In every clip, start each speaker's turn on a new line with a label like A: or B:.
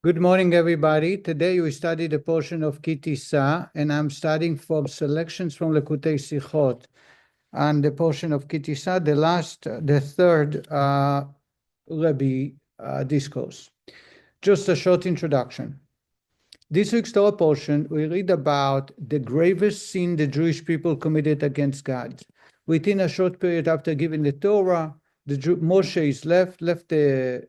A: Good morning, everybody. Today we studied a portion of Ki Tisa, and I'm studying from selections from Likutei Sichos and the portion of Ki Tisa, the third Rabbi discourse. Just a short introduction. This week's Torah portion, we read about the gravest sin the Jewish people committed against God. Within a short period after giving the Torah, Moshe is left the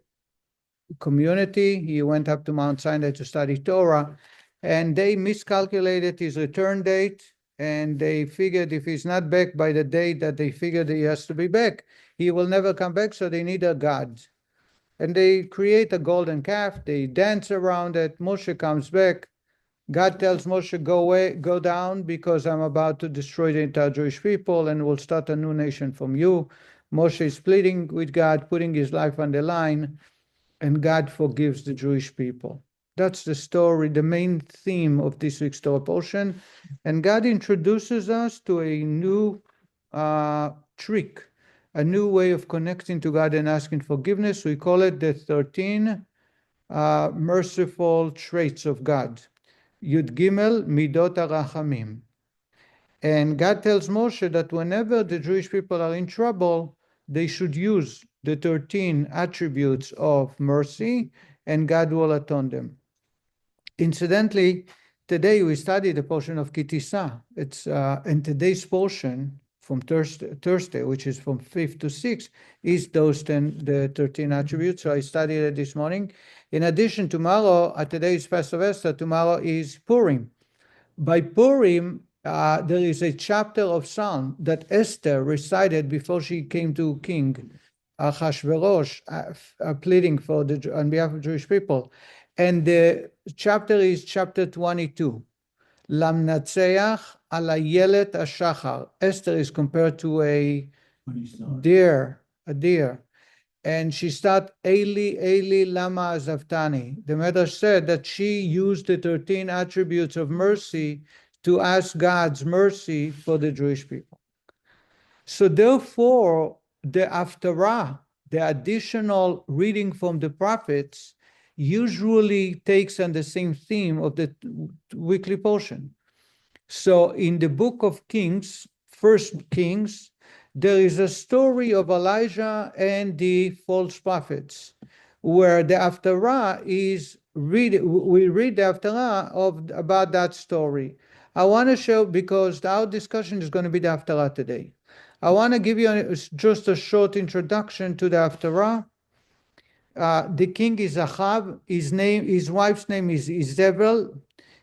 A: community. He went up to Mount Sinai to study Torah, and they miscalculated his return date, and they figured if he's not back by the date that they figured he has to be back, he will never come back, so they need a god. And they create a golden calf, they dance around it. Moshe comes back. God tells Moshe, go away, go down, because I'm about to destroy the entire Jewish people and will start a new nation from you. Moshe is pleading with God, putting his life on the line, and God forgives the Jewish people. That's the story, the main theme of this week's Torah portion. And God introduces us to a new trick, a new way of connecting to God and asking forgiveness. We call it the 13 merciful traits of God. Yud Gimel Midot HaRachamim. And God tells Moshe that whenever the Jewish people are in trouble, they should use the 13 attributes of mercy, and God will atone them. Incidentally, today we studied a portion of Ki Tisa. It's in today's portion from Thursday, which is from 5th to 6th, is the 13 attributes. So I studied it this morning. In addition, tomorrow, today is Passover, tomorrow is Purim. By Purim, there is a chapter of Psalm that Esther recited before she came to King Achashverosh, pleading on behalf of Jewish people. And the chapter is chapter 22. Lamnatseach ala yelet ashachar. Esther is compared to a deer. And she started, Eli, Eli, lama azavtani. The Medrash said that she used the 13 attributes of mercy to ask God's mercy for the Jewish people. So therefore, the Haftorah, the additional reading from the prophets, usually takes on the same theme of the weekly portion. So in the book of Kings, First Kings, there is a story of Elijah and the false prophets, where the Haftorah we read the Haftorah about that story. I want to show, because our discussion is going to be the Haftorah today. I want to give you just a short introduction to the Haftorah. The king is Ahab. His wife's name is Isabel.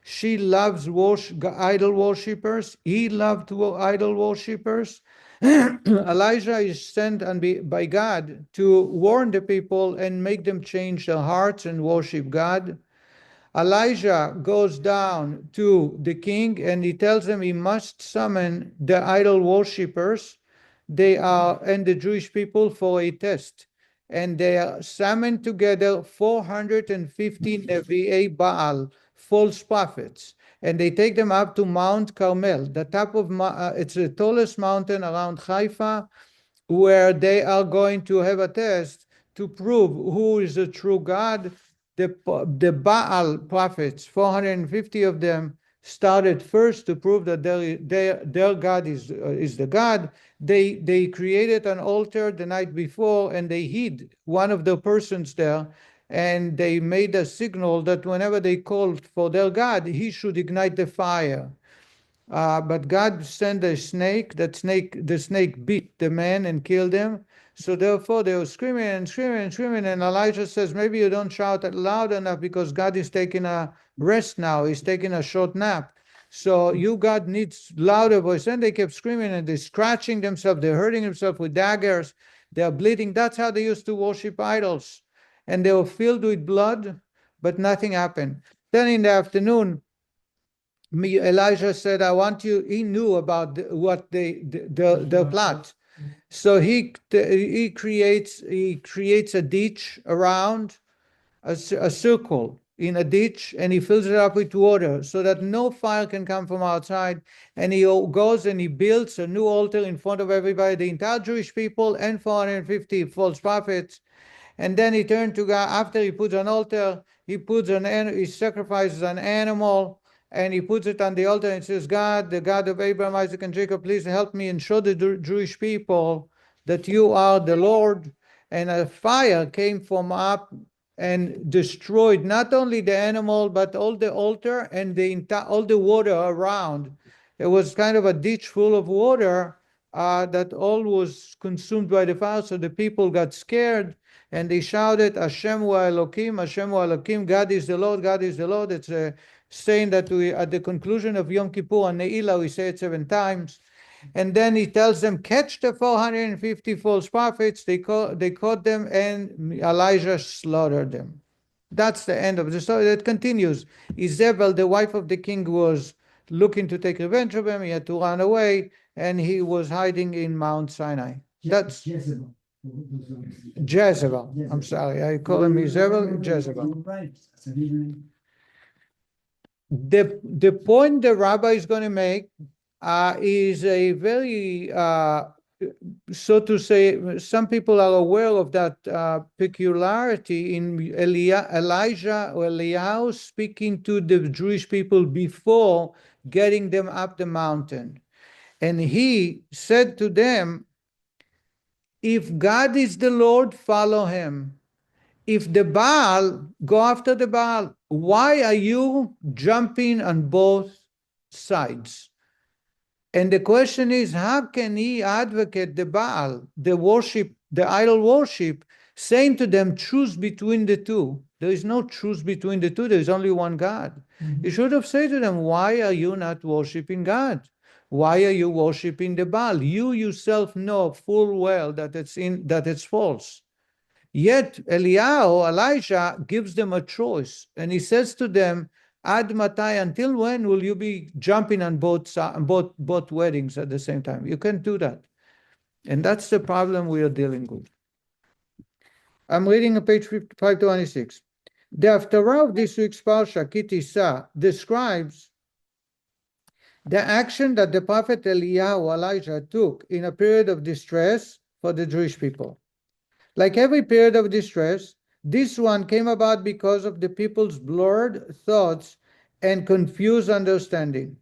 A: She loves idol worshippers. He loved idol worshippers. Elijah is sent by God to warn the people and make them change their hearts and worship God. Elijah goes down to the king and he tells him he must summon the idol worshippers. And the Jewish people for a test. And they are summoned together 450 Nevi'ei Baal, false prophets. And they take them up to Mount Carmel, the top of it's the tallest mountain around Haifa, where they are going to have a test to prove who is the true God. The Baal prophets, 450 of them, started first to prove that their God is the God. They created an altar the night before, and they hid one of the persons there, and they made a signal that whenever they called for their God, he should ignite the fire. But God sent a snake. The snake bit the man and killed him. So therefore they were screaming, and Elijah says, maybe you don't shout it loud enough because God is taking a rest now. He's taking a short nap. So God needs louder voice. And they kept screaming, and they're scratching themselves. They're hurting themselves with daggers. They're bleeding. That's how they used to worship idols. And they were filled with blood, but nothing happened. Then in the afternoon, Elijah said, I want you, he knew about the plot. So he creates a ditch around a circle in a ditch, and he fills it up with water so that no fire can come from outside. And he goes and he builds a new altar in front of everybody, the entire Jewish people and 450 false prophets. And then he turned to God. After he puts an altar, he sacrifices an animal, and he puts it on the altar and says, God, the God of Abraham, Isaac, and Jacob, please help me and show the Jewish people that you are the Lord. And a fire came from up and destroyed not only the animal, but all the altar and all the water around. It was kind of a ditch full of water that all was consumed by the fire. So the people got scared and they shouted, Hashem wa Elokim, Hashem wa Elokim, God is the Lord, God is the Lord. It's a saying that we, at the conclusion of Yom Kippur on Ne'ilah, we say it 7 times. And then he tells them, catch the 450 false prophets. They caught them, and Elijah slaughtered them. That's the end of the story. That continues. Isabel, the wife of the king, was looking to take revenge of him. He had to run away, and he was hiding in Mount Sinai. That's Jezebel. Jezebel. I'm sorry. I call him Isabel, Jezebel. The point the rabbi is going to make is a very, so to say, some people are aware of that peculiarity in Elijah or Eliyahu speaking to the Jewish people before getting them up the mountain. And he said to them, if God is the Lord, follow him. If the Baal, go after the Baal. Why are you jumping on both sides? And the question is, how can he advocate the Baal, the worship, the idol worship, saying to them, choose between the two? There is no choose between the two. There is only one God. Mm-hmm. He should have said to them, why are you not worshiping God? Why are you worshiping the Baal? You yourself know full well that it's false. Yet Elijah gives them a choice, and he says to them, Ad matai, until when will you be jumping on both weddings at the same time? You can't do that. And that's the problem we are dealing with. I'm reading on page 526. The Haftorah of this week's Parsha, Ki Tisa, describes the action that the prophet Elijah took in a period of distress for the Jewish people. Like every period of distress, this one came about because of the people's blurred thoughts and confused understanding.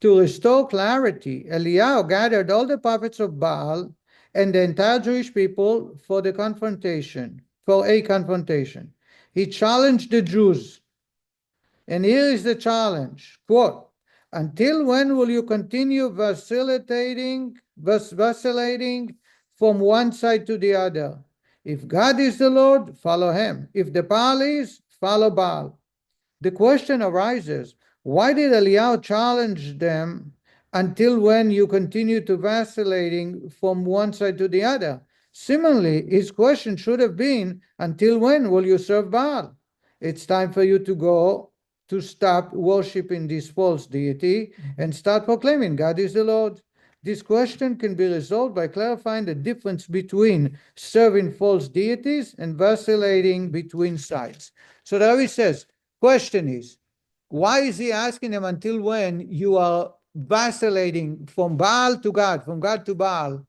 A: To restore clarity, Eliyahu gathered all the prophets of Baal and the entire Jewish people for a confrontation. He challenged the Jews. And here is the challenge, quote, until when will you continue vacillating from one side to the other? If God is the Lord, follow him. If the Baal is, follow Baal. The question arises, why did Eliyahu challenge them until when you continue to vacillating from one side to the other? Similarly, his question should have been, until when will you serve Baal? It's time for you to go to stop worshiping this false deity and start proclaiming God is the Lord. This question can be resolved by clarifying the difference between serving false deities and vacillating between sides. So the Rabbi says, question is, why is he asking them until when you are vacillating from Baal to God, from God to Baal?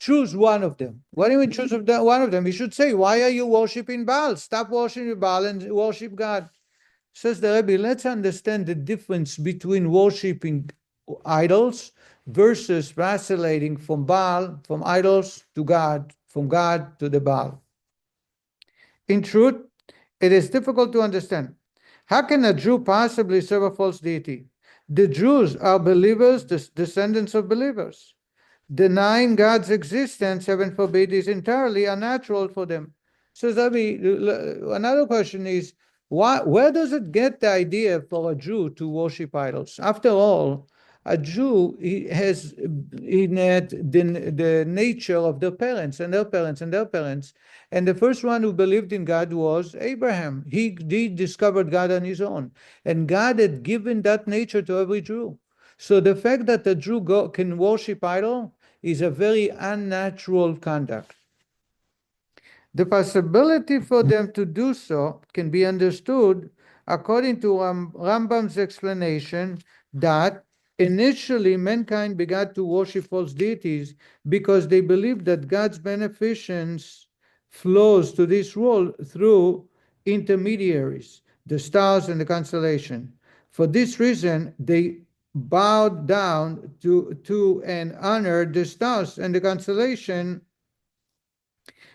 A: Choose one of them. What do you mean choose one of them? He should say, why are you worshiping Baal? Stop worshiping Baal and worship God. Says the Rebbe, let's understand the difference between worshiping idols versus vacillating from Baal, from idols to God, from God to the Baal. In truth, it is difficult to understand. How can a Jew possibly serve a false deity? The Jews are believers, the descendants of believers. Denying God's existence, heaven forbid, is entirely unnatural for them. So, another question is, where does it get the idea for a Jew to worship idols? After all, a Jew has the nature of their parents and their parents and their parents. And the first one who believed in God was Abraham. He discovered God on his own. And God had given that nature to every Jew. So the fact that a Jew can worship idol is a very unnatural conduct. The possibility for them to do so can be understood according to Rambam's explanation that initially mankind began to worship false deities because they believed that God's beneficence flows to this world through intermediaries, the stars and the constellation. For this reason, they bowed down to and honored the stars and the constellation,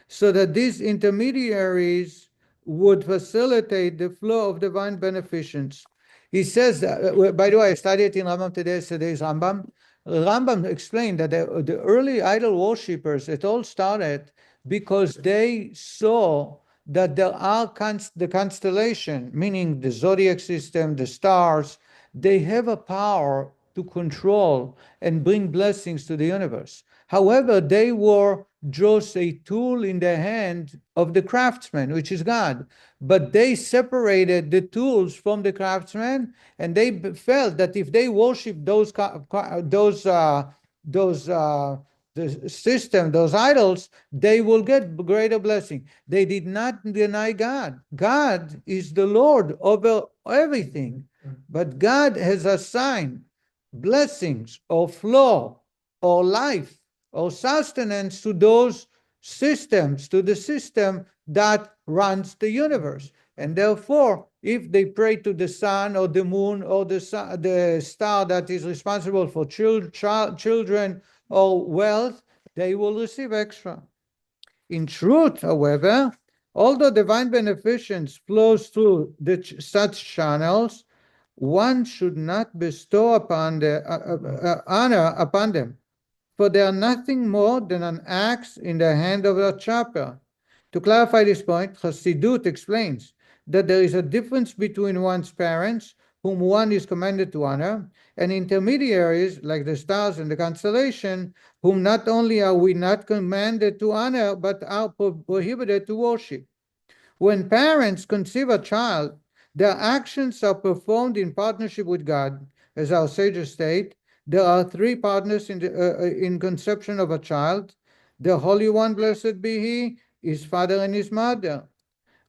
A: so that these intermediaries would facilitate the flow of divine beneficence. He says, by the way, I studied in Rambam today's Rambam. Rambam explained that the early idol worshippers, it all started because they saw that there are the constellation, meaning the zodiac system, the stars, they have a power to control and bring blessings to the universe. However, they were just a tool in the hand of the craftsman, which is God. But they separated the tools from the craftsman, and they felt that if they worship those the system, those idols, they will get greater blessing. They did not deny God. God is the Lord over everything, but God has assigned blessings or flow or life or sustenance to those systems, to the system that runs the universe. And therefore, if they pray to the sun or the moon or the star that is responsible for children or wealth, they will receive extra. In truth, however, although divine beneficence flows through such channels, one should not bestow upon the honor upon them, for they are nothing more than an axe in the hand of a chopper. To clarify this point, Chassidut explains that there is a difference between one's parents, whom one is commanded to honor, and intermediaries like the stars and the constellation, whom not only are we not commanded to honor, but are prohibited to worship. When parents conceive a child, their actions are performed in partnership with God. As our sages state, there are three partners in conception of a child: the Holy One, blessed be He, his father and his mother.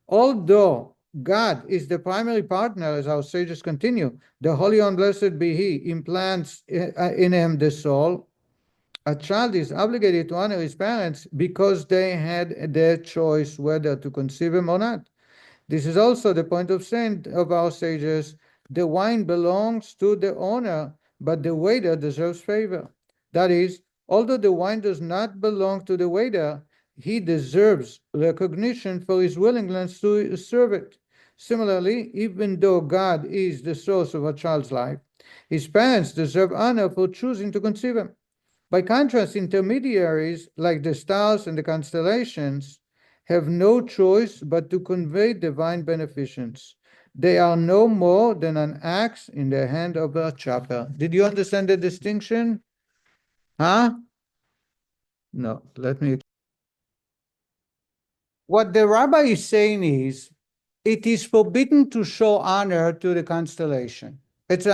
A: Although God is the primary partner, as our sages continue, the Holy One, blessed be He, implants in him the soul. A child is obligated to honor his parents because they had their choice whether to conceive him or not. This is also the point of saying of our sages: the wine belongs to the owner, but the waiter deserves favor. That is, although the wine does not belong to the waiter, he deserves recognition for his willingness to serve it. Similarly, even though God is the source of a child's life, his parents deserve honor for choosing to conceive him. By contrast, intermediaries like the stars and the constellations have no choice but to convey divine beneficence. They are no more than an axe in the hand of a chopper. Did you understand the distinction? Huh? No, let me. What the rabbi is saying is, it is forbidden to show honor to the constellation. It's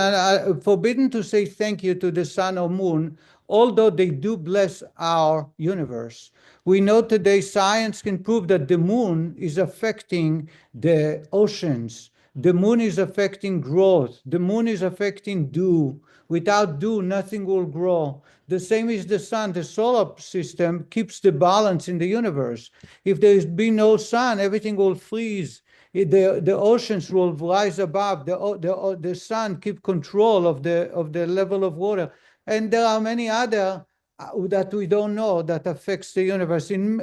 A: forbidden to say thank you to the sun or moon, although they do bless our universe. We know today science can prove that the moon is affecting the oceans. The moon is affecting growth. The moon is affecting dew. Without dew, nothing will grow. The same is the sun. The solar system keeps the balance in the universe. If there be no sun, everything will freeze. The oceans will rise above. The sun keep control of the level of water. And there are many other that we don't know that affects the universe in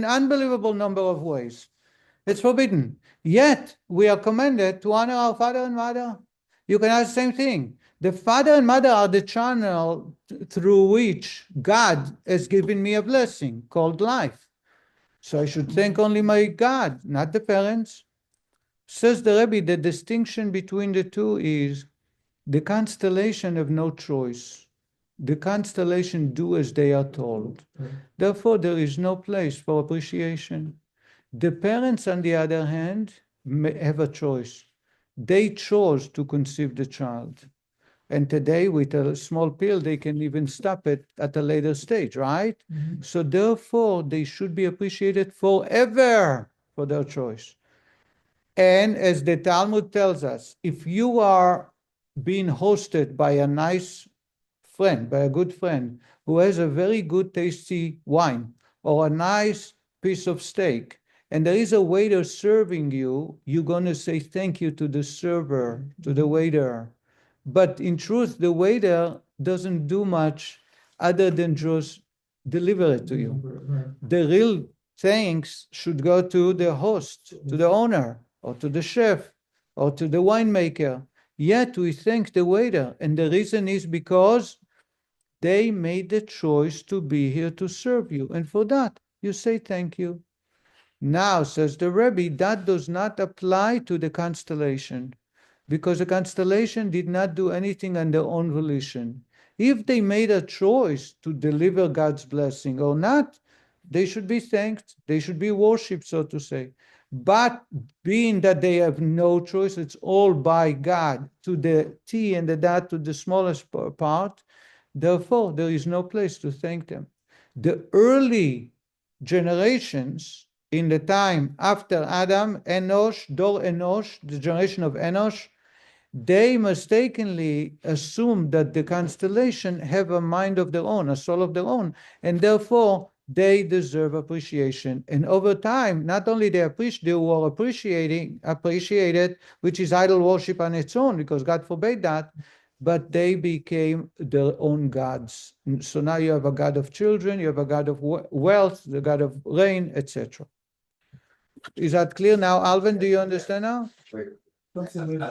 A: unbelievable number of ways. It's forbidden. Yet we are commanded to honor our father and mother. You can ask the same thing. The father and mother are the channel through which God has given me a blessing called life. So I should thank only my God, not the parents. Says the Rebbe, the distinction between the two is the constellation have no choice. The constellation do as they are told. Therefore, there is no place for appreciation. The parents, on the other hand, have a choice. They chose to conceive the child. And today, with a small pill, they can even stop it at a later stage, right? Mm-hmm. So therefore, they should be appreciated forever for their choice. And as the Talmud tells us, if you are being hosted by a nice friend, by a good friend, who has a very good tasty wine, or a nice piece of steak, and there is a waiter serving you, you're going to say thank you to the server, to the waiter. But in truth, the waiter doesn't do much other than just deliver it to you. The real thanks should go to the host, to the owner, or to the chef, or to the winemaker. Yet we thank the waiter, and the reason is because they made the choice to be here to serve you, and for that you say thank you. Now, says the Rebbe, that does not apply to the constellation, because the constellation did not do anything on their own volition. If they made a choice to deliver God's blessing or not, they should be thanked, they should be worshipped, so to say. But being that they have no choice, it's all by God, to the T and the dot, to the smallest part, therefore there is no place to thank them. The early generations, in the time after Adam, Enosh, Dor Enosh, the generation of Enosh, they mistakenly assumed that the constellation have a mind of their own, a soul of their own, and therefore they deserve appreciation. And over time, not only they were appreciated, which is idol worship on its own, because God forbade that, but they became their own gods. So now you have a God of children, you have a God of wealth, the God of rain, etc. Is that clear now, Alvin? Do you understand now?
B: Constellations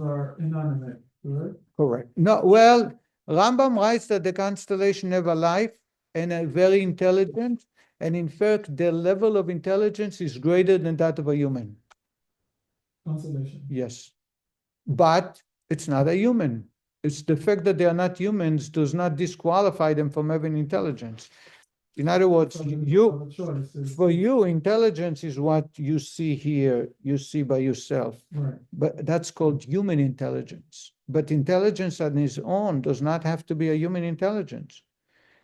B: are inanimate, correct?
A: Correct. No, well, Rambam writes that the constellation have a life and are very intelligent, and in fact, their level of intelligence is greater than that of a human.
B: Constellation.
A: Yes. But it's not a human. It's the fact that they are not humans does not disqualify them from having intelligence. In other words, for you, intelligence is what you see here, you see by yourself.
B: Right.
A: But that's called human intelligence. But intelligence on its own does not have to be a human intelligence.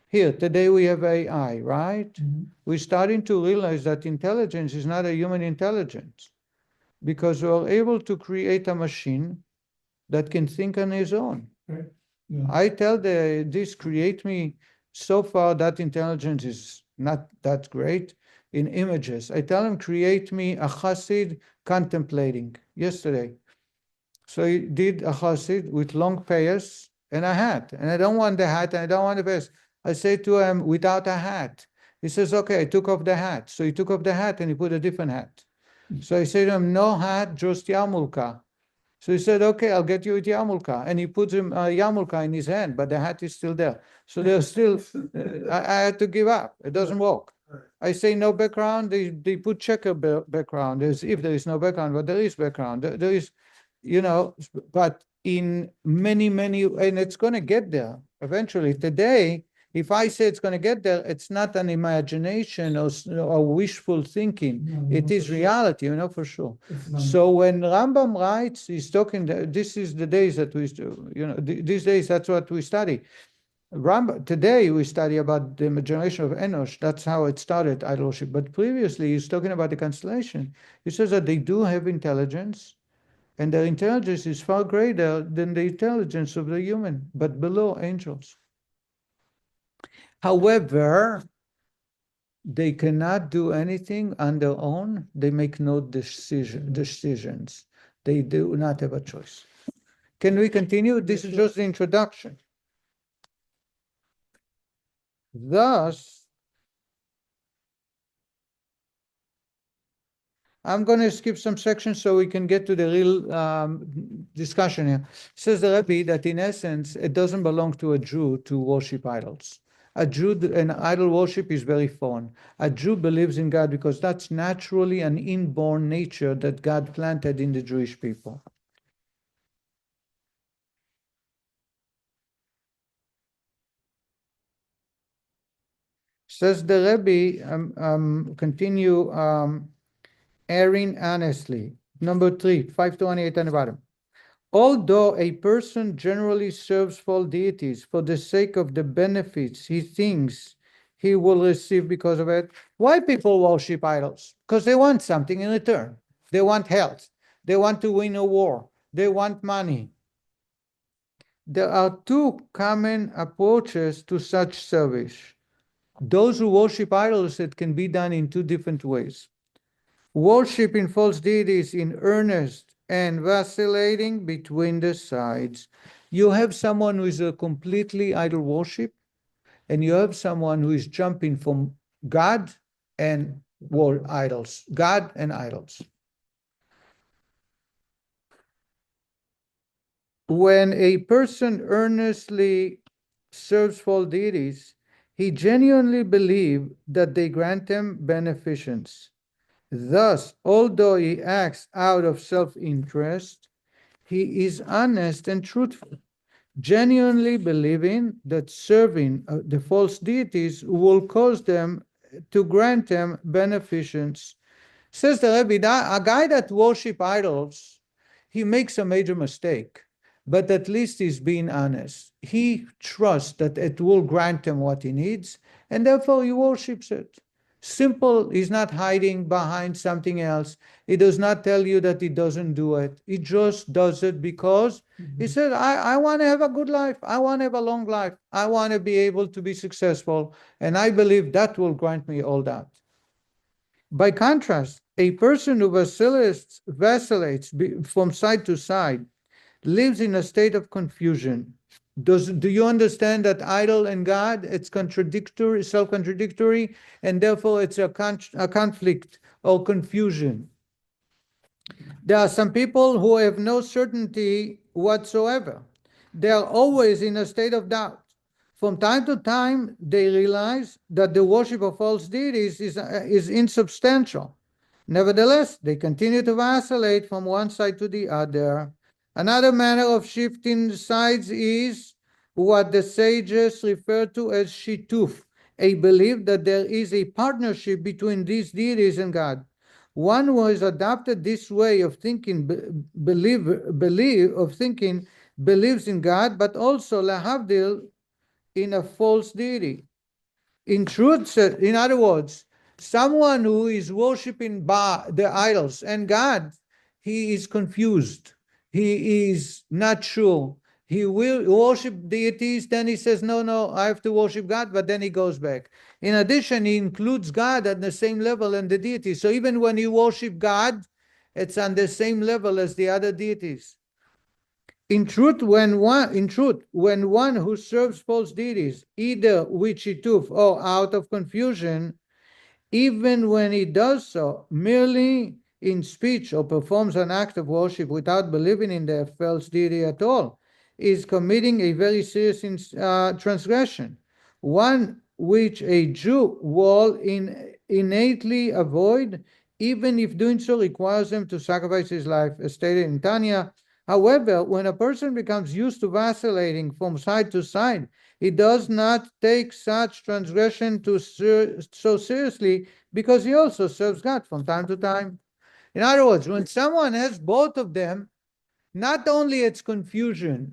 A: Here, today we have AI, right?
B: Mm-hmm.
A: We're starting to realize that intelligence is not a human intelligence, because we're able to create a machine that can think on its own.
B: Okay. Yeah.
A: I tell this create me. So far, that intelligence is not that great in images. I tell him, create me a chassid contemplating yesterday. So he did a chassid with long payas and a hat. And I don't want the hat and I don't want the payas. I say to him, without a hat. He says, okay, I took off the hat. So he took off the hat and he put a different hat. So I say to him, no hat, just yarmulke. So he said, okay, I'll get you a yarmulke. And he puts him a yarmulke in his hand, but the hat is still there. So there's still, I had to give up. It doesn't work. I say no background, they put checker background. If there is no background, but there is background. There is, but in many, and it's going to get there eventually. Today, if I say it's going to get there, it's not an imagination or wishful thinking.
B: No,
A: it is reality, for sure.
B: It's not.
A: So when Rambam writes, he's talking, this is the days that we, these days, that's what we study. Today we study about the generation of Enosh. That's how it started, idol worship. But previously he's talking about the constellation. He says that they do have intelligence, and their intelligence is far greater than the intelligence of the human, but below angels. However, they cannot do anything on their own. They make no decisions. They do not have a choice. Can we continue? This is just the introduction. Thus, I'm going to skip some sections so we can get to the real discussion here. Says the Rebbe that in essence, it doesn't belong to a Jew to worship idols. A Jew and idol worship is very foreign. A Jew believes in God because that's naturally an inborn nature that God planted in the Jewish people. Says the Rebbe, continue erring honestly. Number 3, 528 on the bottom. Although a person generally serves false deities for the sake of the benefits he thinks he will receive because of it, why people worship idols? Because they want something in return. They want health. They want to win a war. They want money. There are two common approaches to such service. those who worship idols, it can be done in two different ways. Worshipping false deities in earnest and vacillating between the sides. You have someone who is a completely idol worship, and you have someone who is jumping from God and idols, God and idols. When a person earnestly serves false deities, he genuinely believes that they grant him beneficence. Thus, although he acts out of self-interest, he is honest and truthful, genuinely believing that serving the false deities will cause them to grant him beneficence. Says the Rebbe, a guy that worships idols, he makes a major mistake, but at least he's being honest. He trusts that it will grant him what he needs, and therefore he worships it. Simple, he's not hiding behind something else. He does not tell you that he doesn't do it. He just does it because he said, I want to have a good life. I want to have a long life. I want to be able to be successful. And I believe that will grant me all that. By contrast, a person who vacillates from side to side, lives in a state of confusion. Do you understand that idol and God, it's contradictory, self-contradictory, and therefore it's a conflict or confusion? There are some people who have no certainty whatsoever. They are always in a state of doubt. From time to time, they realize that the worship of false deities is insubstantial. Nevertheless, they continue to vacillate from one side to the other. Another manner of shifting sides is what the sages refer to as shituf, a belief that there is a partnership between these deities and God. One who has adopted this way of thinking, believes in God, but also lahavdil in a false deity. In truth, in other words, someone who is worshiping the idols and God, he is confused. He is not sure. He will worship deities, then he says, no, I have to worship God, but then he goes back. In addition, he includes God at the same level as the deities. So even when you worship God, it's on the same level as the other deities. In truth, when one who serves false deities, either with shituf or out of confusion, even when he does so merely in speech or performs an act of worship without believing in the false deity at all, is committing a very serious transgression, one which a Jew will innately avoid, even if doing so requires him to sacrifice his life, as stated in Tanya. However, when a person becomes used to vacillating from side to side, he does not take such transgression so seriously, because he also serves God from time to time. In other words, when someone has both of them, not only it's confusion,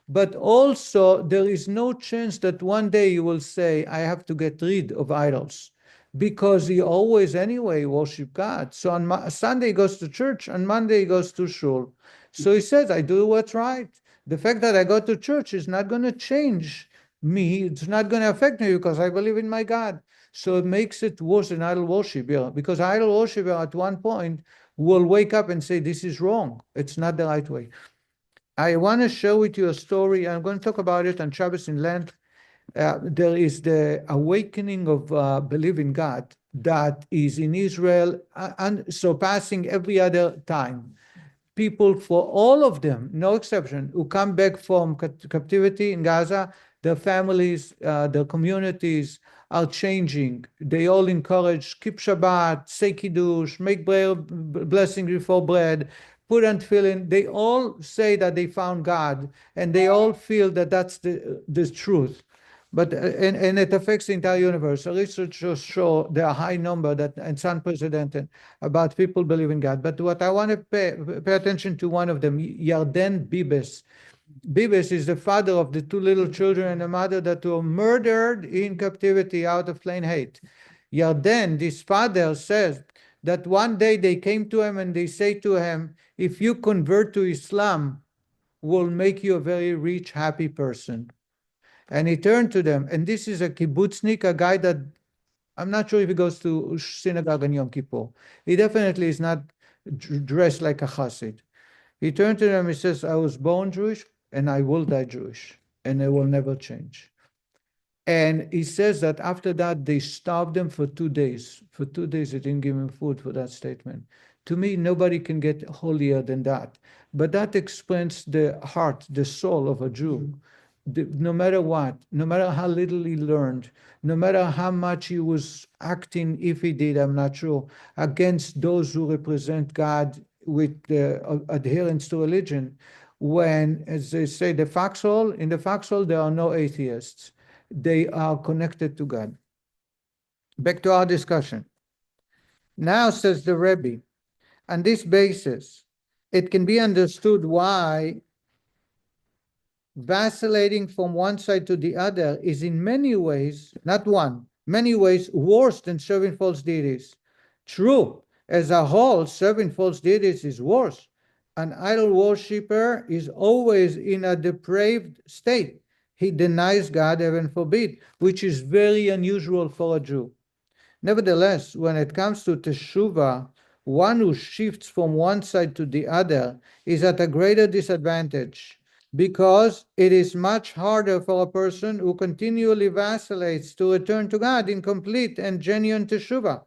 A: but also there is no chance that one day you will say, I have to get rid of idols, because he always anyway worship God. So on Sunday he goes to church, on Monday he goes to shul. So he says, I do what's right. The fact that I go to church is not going to change me. It's not going to affect me because I believe in my God. So it makes it worse than idol worship, because idol worship at one point will wake up and say, this is wrong. It's not the right way. I want to share with you a story. I'm going to talk about it on Shabbos in Lent. There is the awakening of belief in God that is in Israel and surpassing every other time. People, for all of them, no exception, who come back from captivity in Gaza, their families, their communities are changing. They all encourage, keep Shabbat, say Kiddush, make blessing before bread, put on tefillin. They all say that they found God, and they all feel that that's the truth. But and it affects the entire universe. Researchers show there are high number that and it's unprecedented about people believing God. But what I want to pay attention to, one of them, Yarden Bibes. Bibes is the father of the two little children and a mother that were murdered in captivity out of plain hate. Yarden, this father, says that one day they came to him and they say to him, if you convert to Islam, we'll make you a very rich, happy person. And he turned to them, and this is a kibbutznik, a guy that I'm not sure if he goes to synagogue on Yom Kippur. He definitely is not dressed like a chassid. He turned to them, he says, I was born Jewish, and I will die Jewish, and I will never change. And he says that after that, they starved him for 2 days. For 2 days, they didn't give him food for that statement. To me, nobody can get holier than that. But that explains the heart, the soul of a Jew. No matter what, no matter how little he learned, no matter how much he was acting, if he did, I'm not sure, against those who represent God with adherence to religion, when, as they say, in the foxhole, there are no atheists. They are connected to God. Back to our discussion. Now, says the Rebbe, on this basis, it can be understood why vacillating from one side to the other is in many ways, not one, many ways worse than serving false deities. True, as a whole, serving false deities is worse. An idol worshipper is always in a depraved state. He denies God, heaven forbid, which is very unusual for a Jew. Nevertheless, when it comes to teshuvah, one who shifts from one side to the other is at a greater disadvantage, because it is much harder for a person who continually vacillates to return to God in complete and genuine teshuvah.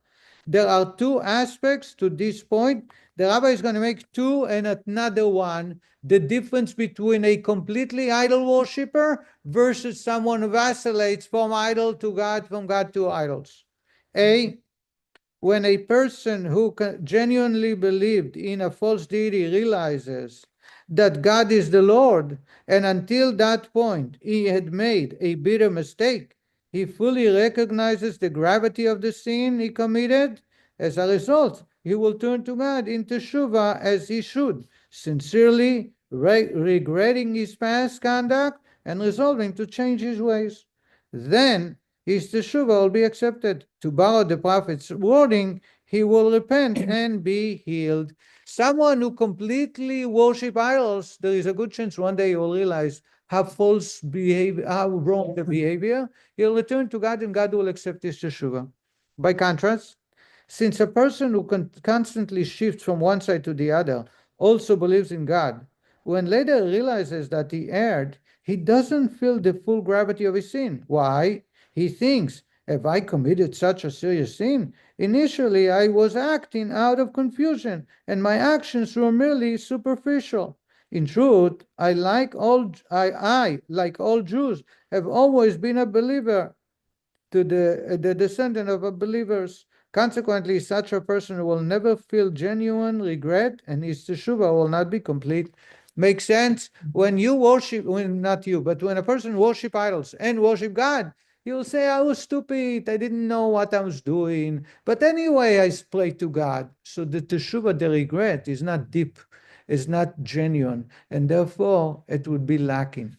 A: There are two aspects to this point. The rabbi is going to make two and another one. The difference between a completely idol worshiper versus someone who vacillates from idol to God, from God to idols. When a person who genuinely believed in a false deity realizes that God is the Lord, and until that point he had made a bitter mistake, he fully recognizes the gravity of the sin he committed. As a result, he will turn to God in teshuvah as he should, sincerely regretting his past conduct and resolving to change his ways. Then his teshuvah will be accepted. To borrow the prophet's wording, he will repent and be healed. Someone who completely worship idols, there is a good chance one day he will realize how false behavior, how wrong the behavior. He'll return to God and God will accept his teshuvah. By contrast, since a person who constantly shifts from one side to the other also believes in God, when later realizes that he erred, he doesn't feel the full gravity of his sin. Why? He thinks, have I committed such a serious sin? Initially, I was acting out of confusion, and my actions were merely superficial. In truth, like all Jews, have always been a believer, to the descendant of believers. Consequently, such a person will never feel genuine regret, and his teshuvah will not be complete. Makes sense? When you worship, not you, but when a person worship idols and worship God, he will say, I was stupid, I didn't know what I was doing, but anyway, I prayed to God. So the teshuvah, the regret, is not deep, is not genuine, and therefore it would be lacking.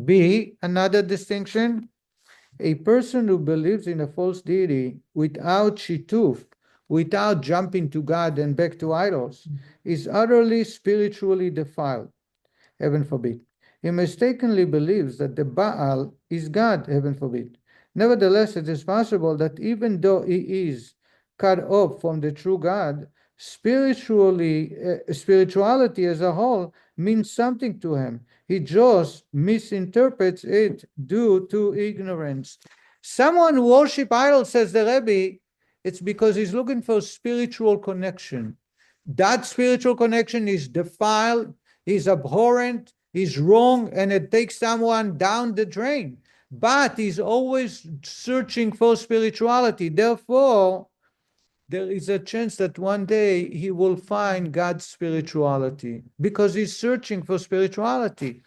A: B, another distinction, a person who believes in a false deity without shituf, without jumping to God and back to idols, is utterly spiritually defiled, heaven forbid. He mistakenly believes that the Baal is God, heaven forbid. Nevertheless, it is possible that even though he is cut off from the true God, spirituality as a whole means something to him. He just misinterprets it due to ignorance. Someone who worships idols, says the Rebbe, it's because he's looking for spiritual connection. That spiritual connection is defiled, is abhorrent, is wrong, and it takes someone down the drain. But he's always searching for spirituality. Therefore, there is a chance that one day he will find God's spirituality because he's searching for spirituality.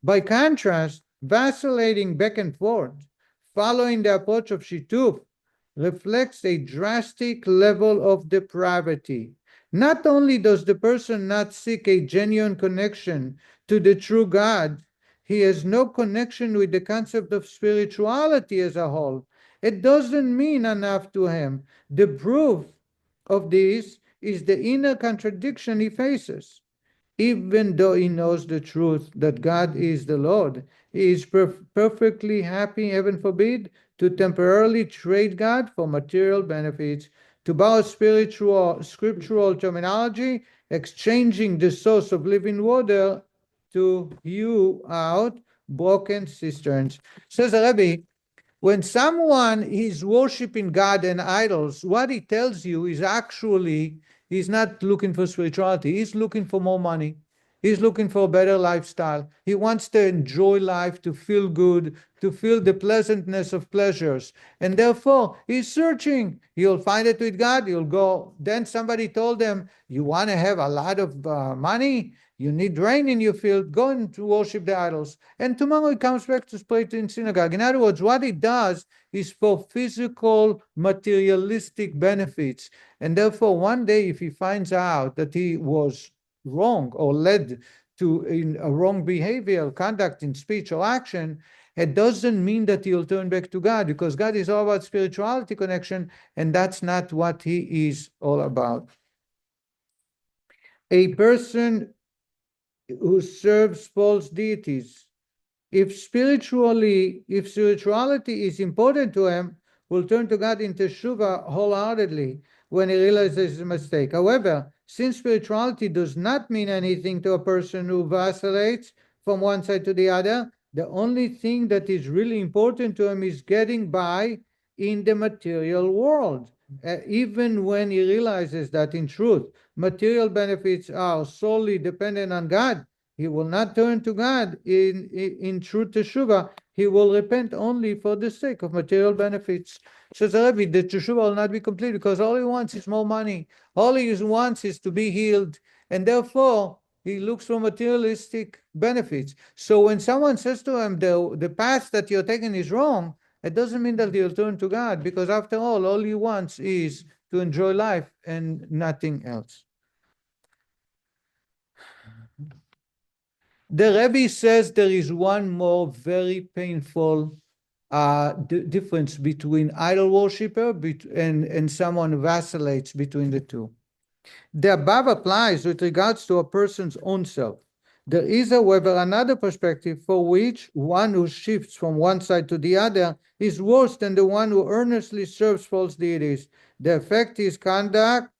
A: By contrast, vacillating back and forth, following the approach of shituf, reflects a drastic level of depravity. Not only does the person not seek a genuine connection to the true God, he has no connection with the concept of spirituality as a whole. It doesn't mean enough to him. The proof of this is the inner contradiction he faces. Even though he knows the truth that God is the Lord, he is perfectly happy, heaven forbid, to temporarily trade God for material benefits. To borrow scriptural terminology, exchanging the source of living water to hew out broken cisterns. Says the Rebbe, when someone is worshiping God and idols, what he tells you is actually he's not looking for spirituality. He's looking for more money. He's looking for a better lifestyle. He wants to enjoy life, to feel good, to feel the pleasantness of pleasures. And therefore, he's searching. He'll find it with God. He'll go. Then somebody told him, you want to have a lot of money? You need rain in your field. Go and worship the idols. And tomorrow he comes back to pray in synagogue. In other words, what he does is for physical, materialistic benefits. And therefore, one day, if he finds out that he was wrong or led to in a wrong behavior, conduct in speech or action, it doesn't mean that he'll turn back to God, because God is all about spirituality connection, and that's not what he is all about. A person who serves false deities, if spirituality is important to him, will turn to God in teshuvah wholeheartedly when he realizes his mistake. However, since spirituality does not mean anything to a person who vacillates from one side to the other, the only thing that is really important to him is getting by in the material world. Even when he realizes that in truth, material benefits are solely dependent on God, he will not turn to God in true teshuvah. He will repent only for the sake of material benefits. Says the Rebbe, the teshuvah will not be complete because all he wants is more money. All he wants is to be healed. And therefore, he looks for materialistic benefits. So when someone says to him, the path that you're taking is wrong, it doesn't mean that he'll turn to God, because after all he wants is to enjoy life and nothing else. The Rebbe says there is one more very painful difference between idol worshiper and someone who vacillates between the two. The above applies with regards to a person's own self. There is, however, another perspective for which one who shifts from one side to the other is worse than the one who earnestly serves false deities. The effect his conduct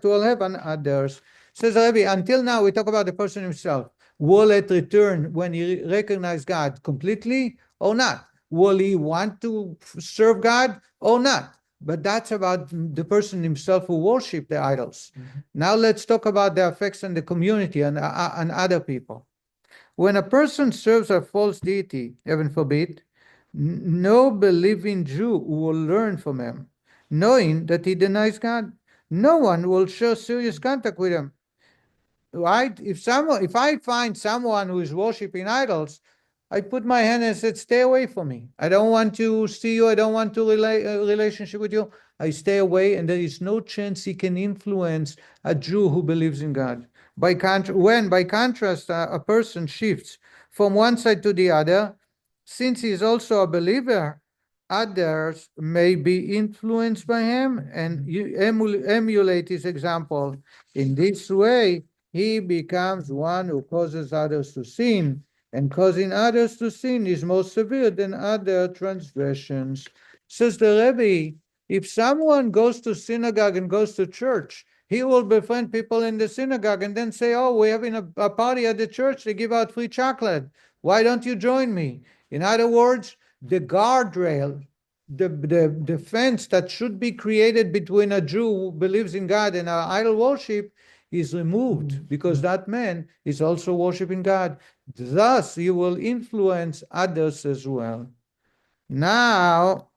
A: will have on others. Says Rebbe, until now we talk about the person himself. Will it return when he recognizes God completely or not? Will he want to serve God or not? But that's about the person himself who worship the idols. Mm-hmm. Now let's talk about the effects on the community and other people. When a person serves a false deity, heaven forbid, no believing Jew will learn from him, knowing that he denies God. No one will share serious contact with him. Right? If I find someone who is worshiping idols, I put my hand and said, stay away from me. I don't want to see you. I don't want to relationship with you. I stay away, and there is no chance he can influence a Jew who believes in God. By contrast, a person shifts from one side to the other, since he is also a believer, others may be influenced by him and emulate his example. In this way, he becomes one who causes others to sin, and causing others to sin is more severe than other transgressions. Says the Rebbe, if someone goes to synagogue and goes to church, he will befriend people in the synagogue and then say, oh, we're having a party at the church, they give out free chocolate. Why don't you join me? In other words, the guardrail, the fence that should be created between a Jew who believes in God and idol worship is removed, because that man is also worshiping God. Thus, you will influence others as well. Now,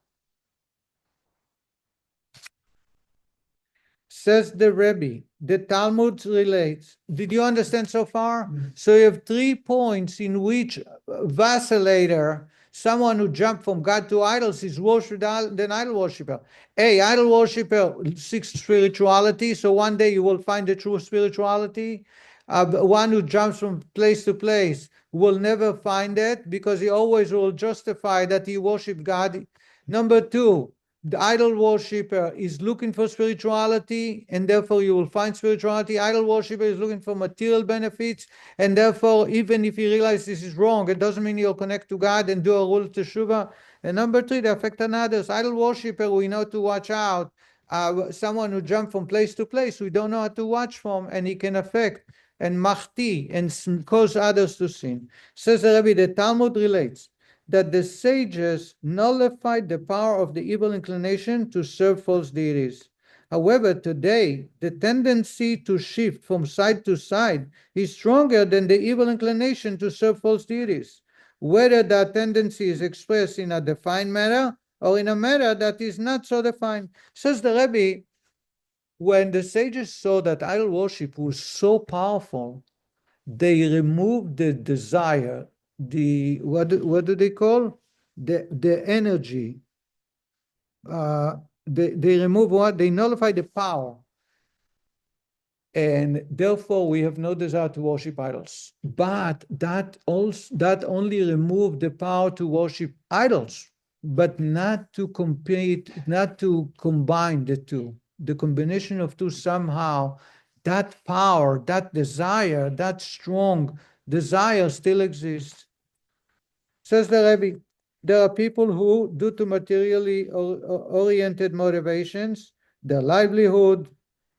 A: says the Rebbe, the Talmud relates. Did you understand so far? So you have 3 points in which vacillator, someone who jumped from God to idols, is worse than idol worshiper. Idol worshiper seeks spirituality, so one day you will find the true spirituality. One who jumps from place to place will never find it, because he always will justify that he worshiped God. Number 2, the idol worshiper is looking for spirituality, and therefore you will find spirituality. Idol worshiper is looking for material benefits, and therefore, even if you realize this is wrong, it doesn't mean you'll connect to God and do a rule teshuvah. And number three, they affect others. Idol worshiper, we know to watch out. Someone who jumps from place to place, we don't know how to watch from, and he can affect and machti and cause others to sin. Says the Rebbe, the Talmud relates that the sages nullified the power of the evil inclination to serve false deities. However, today, the tendency to shift from side to side is stronger than the evil inclination to serve false deities, whether that tendency is expressed in a defined manner or in a manner that is not so defined. Says the Rebbe, when the sages saw that idol worship was so powerful, they removed the desire, the what do they call the energy? They remove what? They nullify the power, and therefore we have no desire to worship idols. But that only removed the power to worship idols, but not to compete, not to combine the two. The combination of two somehow, that power, that desire, that strong desire still exists. Says the Rebbe, there are people who, due to materially oriented motivations, their livelihood,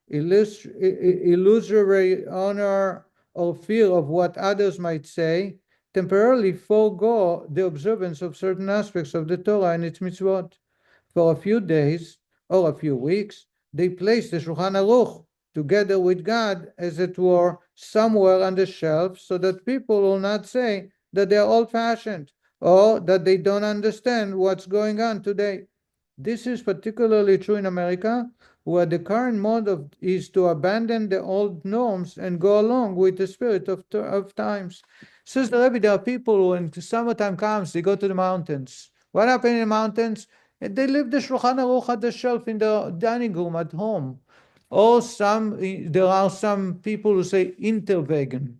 A: illusory honor, or fear of what others might say, temporarily forego the observance of certain aspects of the Torah and its mitzvot. For a few days or a few weeks, they place the Shulchan Aruch together with God, as it were, somewhere on the shelf, so that people will not say that they are old-fashioned or that they don't understand what's going on today. This is particularly true in America, where the current mode is to abandon the old norms and go along with the spirit of times. Says the Rebbe, there are people who, when the summertime comes, they go to the mountains. What happened in the mountains? They leave the Shulchan Aruch at the shelf in the dining room at home. Or there are some people who say interwegen,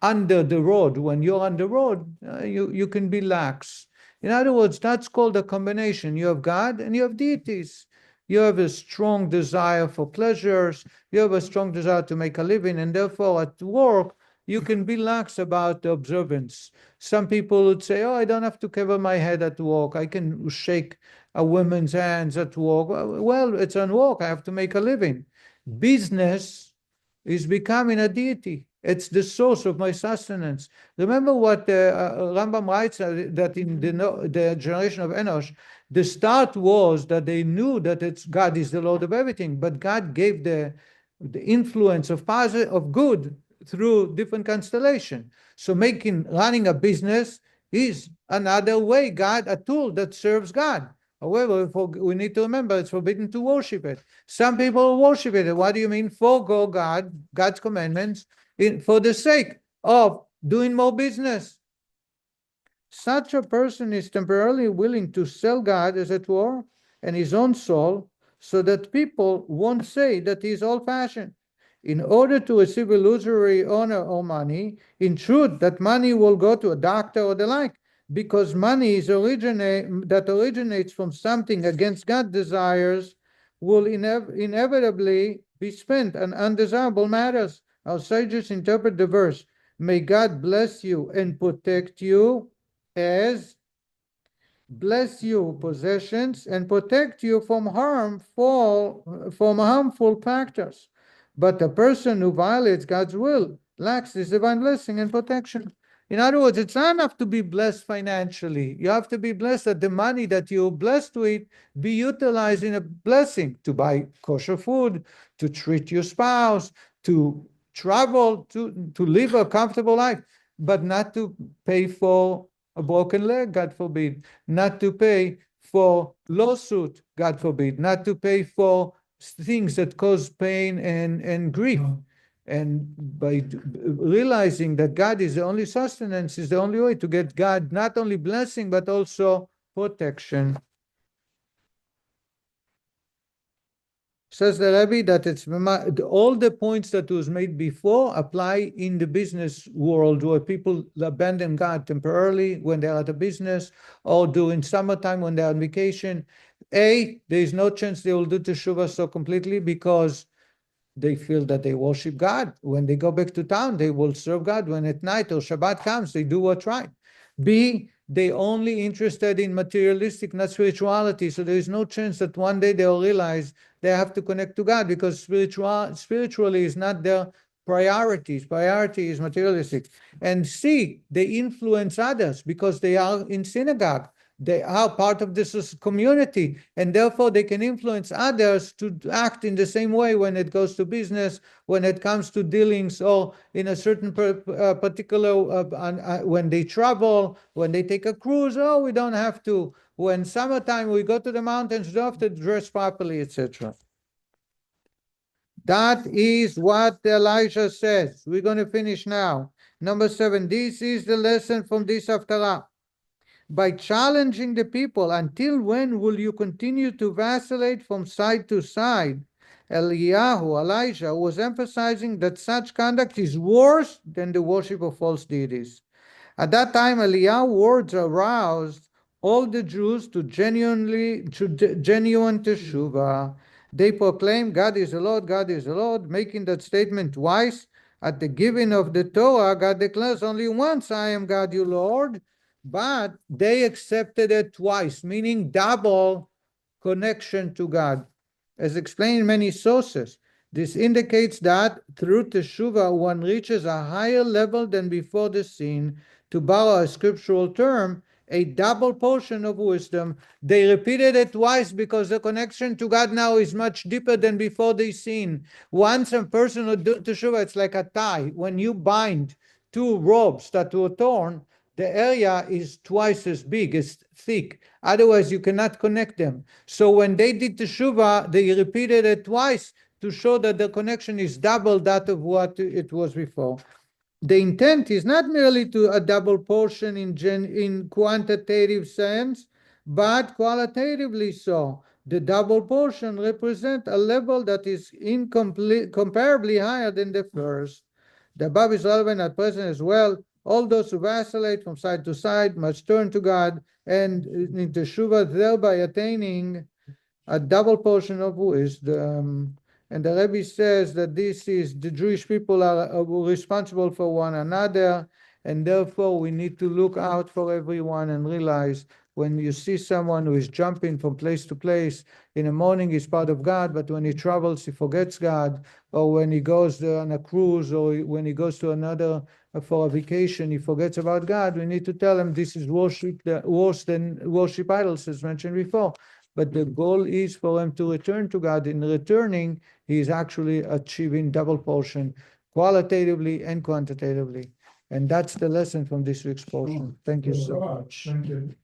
A: under the road. When you're on the road, you can be lax. In other words, that's called a combination. You have God and you have deities. You have a strong desire for pleasures. You have a strong desire to make a living, and therefore at work, you can be lax about the observance. Some people would say, oh, I don't have to cover my head at work. I can shake a woman's hands at work. Well, it's on work. I have to make a living. Business is becoming a deity. It's the source of my sustenance. Remember what Rambam writes, that in the generation of Enosh, the start was that they knew that God is the Lord of everything, but God gave the influence of good through different constellation. So running a business is another way, a tool that serves God. However, we need to remember it's forbidden to worship it. Some people worship it. What do you mean? Forgo God's commandments for the sake of doing more business. Such a person is temporarily willing to sell God, as it were, and his own soul, so that people won't say that he is old-fashioned. In order to receive illusory honor or money, in truth, that money will go to a doctor or the like, because money that originates from something against God's desires will inevitably be spent on undesirable matters. Our sages interpret the verse, may God bless you and protect you, as bless you possessions and protect you from harmful factors. But a person who violates God's will lacks this divine blessing and protection. In other words, it's not enough to be blessed financially. You have to be blessed that the money that you're blessed with be utilized in a blessing, to buy kosher food, to treat your spouse, to travel, to live a comfortable life, but not to pay for a broken leg, God forbid, not to pay for lawsuit, God forbid, not to pay for things that cause pain and grief. And by realizing that God is the only sustenance, is the only way to get God not only blessing, but also protection. Says the Rebbe that all the points that was made before apply in the business world, where people abandon God temporarily when they're at a business, or during summertime when they're on vacation. There is no chance they will do teshuvah so completely, because they feel that they worship God. When they go back to town, they will serve God. When at night or Shabbat comes, they do what's right. B, they only interested in materialistic, not spirituality. So there is no chance that one day they'll realize they have to connect to God, because spiritually is not their priorities. Priority is materialistic. And C, they influence others because they are in synagogue. They are part of this community, and therefore they can influence others to act in the same way when it goes to business, when it comes to dealings, or in a certain particular, when they travel, when they take a cruise. Oh, we don't have to. When summertime, we go to the mountains, we don't have to dress properly, etc. That is what Elijah says. We're going to finish now. Number 7, this is the lesson from this Haftorah. By challenging the people, until when will you continue to vacillate from side to side? Elijah, was emphasizing that such conduct is worse than the worship of false deities. At that time, Eliyahu's words aroused all the Jews to genuine teshuvah. They proclaimed, God is the Lord, God is the Lord, making that statement twice. At the giving of the Torah, God declares only once, I am God, you Lord. But they accepted it twice, meaning double connection to God. As explained in many sources, this indicates that through teshuvah one reaches a higher level than before the sin. To borrow a scriptural term, a double portion of wisdom. They repeated it twice because the connection to God now is much deeper than before they sin. Once a person will do teshuvah, it's like a tie. When you bind two ropes that were torn, the area is twice as big, as thick. Otherwise, you cannot connect them. So when they did teshuvah, they repeated it twice to show that the connection is double that of what it was before. The intent is not merely to a double portion in quantitative sense, but qualitatively so. The double portion represents a level that is incomparably higher than the first. The above is relevant at present as well. All those who vacillate from side to side must turn to God and in teshuvah, thereby attaining a double portion of wisdom. And the Rebbe says that this is the Jewish people are responsible for one another, and therefore we need to look out for everyone and realize when you see someone who is jumping from place to place, in the morning he's part of God, but when he travels he forgets God, or when he goes on a cruise, or when he goes to another for a vacation, he forgets about God. We need to tell him this is worship worse than worship idols, as mentioned before. But the goal is for him to return to God. In returning, he is actually achieving double portion, qualitatively and quantitatively. And that's the lesson from this week's portion. Thank you so much.
B: Thank you.